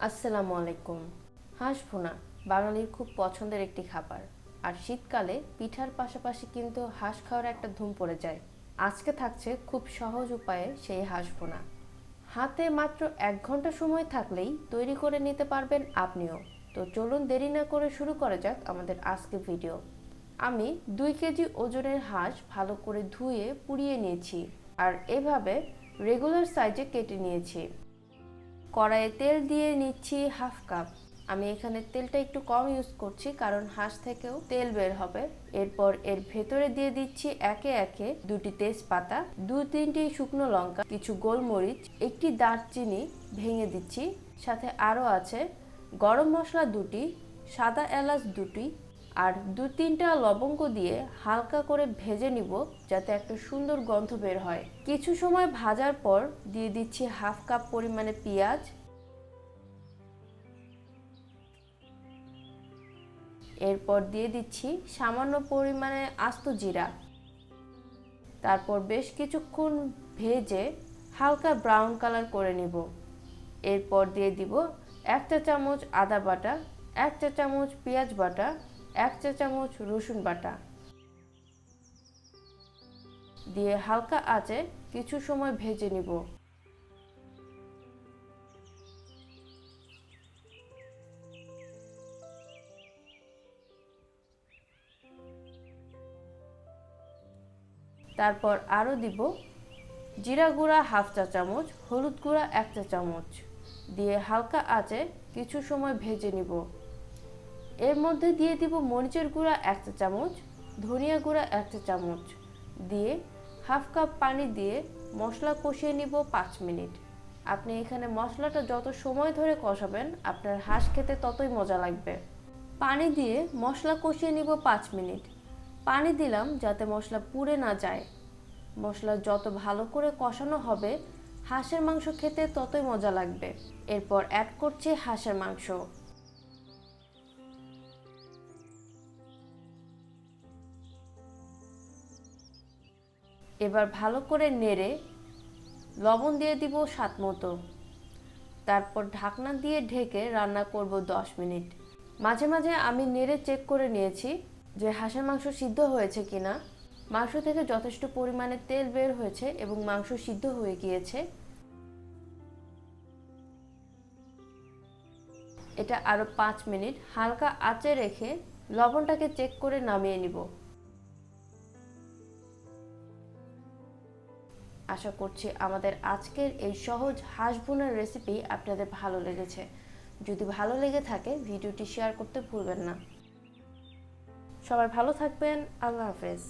আসসালামু আলাইকুম। হাঁস ভুনা বাঙালির খুব পছন্দের একটি খাবার। আর শীতকালে পিঠার পাশাপাশি কিন্তু হাঁস খাওয়ার একটা ধুম পড়ে যায়। আজকে থাকছে খুব সহজ উপায়ে সেই হাঁস ভুনা। হাতে মাত্র 1 ঘন্টা সময় থাকলেই তৈরি করে নিতে পারবেন আপনিও। তো চলুন দেরি না করে শুরু করা যাক আমাদের আজকের ভিডিও। আমি 2 কেজি ওজনের হাঁস ভালো করে ধুয়ে পুড়িয়ে নিয়েছি আর এভাবে রেগুলার সাইজে কেটে নিয়েছি। কড়াইয়ে তেল দিয়ে নিচ্ছি হাফ কাপ। আমি এখানে তেলটা একটু কম ইউজ করছি কারণ হাঁস থেকেও তেল বের হবে। এরপর এর ভেতরে দিয়ে দিচ্ছি একে একে 2টি তেজপাতা, 2-3টি শুকনো লঙ্কা, কিছু গোলমরিচ, একটি দারচিনি ভেঙে দিচ্ছি। সাথে আরও আছে গরম মশলা 2টি, সাদা এলাচ 2টি আর 2-3টা লবঙ্গ দিয়ে হালকা করে ভেজে নিব যাতে একটা সুন্দর গন্ধ বের হয়। কিছু সময় ভাজার পর দিয়ে দিচ্ছি হাফ কাপ পরিমাণে পেঁয়াজ, এরপর দিয়ে দিচ্ছি সামান্য পরিমাণে আস্ত জিরা। তারপর বেশ কিছুক্ষণ ভেজে হালকা ব্রাউন কালার করে নিব। এরপর দিয়ে দিব 1 চা চামচ আদা বাটা, 1 চা চামচ পেঁয়াজ বাটা, 1 চা চামচ রসুন বাটা দিয়ে হালকা আঁচে কিছু সময় ভেজে নিব। তারপর আরও দিব জিরা গুঁড়া হাফ চা চামচ, হলুদ গুঁড়া 1 চা চামচ দিয়ে হালকা আঁচে কিছু সময় ভেজে নিব। এর মধ্যে দিয়ে দিব মরিচের গুঁড়া 1 চা চামচ, ধনিয়া গুঁড়া 1 চা চামচ দিয়ে হাফ কাপ পানি দিয়ে মশলা কষিয়ে নিব 5 মিনিট। আপনি এখানে মশলাটা যত সময় ধরে কষাবেন আপনার হাঁস খেতে ততই মজা লাগবে। পানি দিয়ে মশলা কষিয়ে নিব 5 মিনিট। পানি দিলাম যাতে মশলা পুড়ে না যায়। মশলা যত ভালো করে কষানো হবে হাঁসের মাংস খেতে ততই মজা লাগবে। এরপর অ্যাড করছি হাঁসের মাংস। এবার ভালো করে নেড়ে লবণ দিয়ে দিব স্বাদ মতো। তারপর ঢাকনা দিয়ে ঢেকে রান্না করব 10 মিনিট। মাঝে মাঝে আমি নেড়ে চেক করে নিয়েছি যে হাঁসের মাংস সিদ্ধ হয়েছে কিনা। মাংস থেকে যথেষ্ট পরিমাণে তেল বের হয়েছে এবং মাংস সিদ্ধ হয়ে গিয়েছে। এটা আরও 5 মিনিট হালকা আঁচে রেখে লবণটাকে চেক করে নামিয়ে নিব। আশা করছি আমাদের আজকের এই সহজ হাঁস ভুনার রেসিপি আপনাদের ভালো লেগেছে। যদি ভালো লেগে থাকে ভিডিওটি শেয়ার করতে ভুলবেন না। সবাই ভালো থাকবেন। আল্লাহ হাফেজ।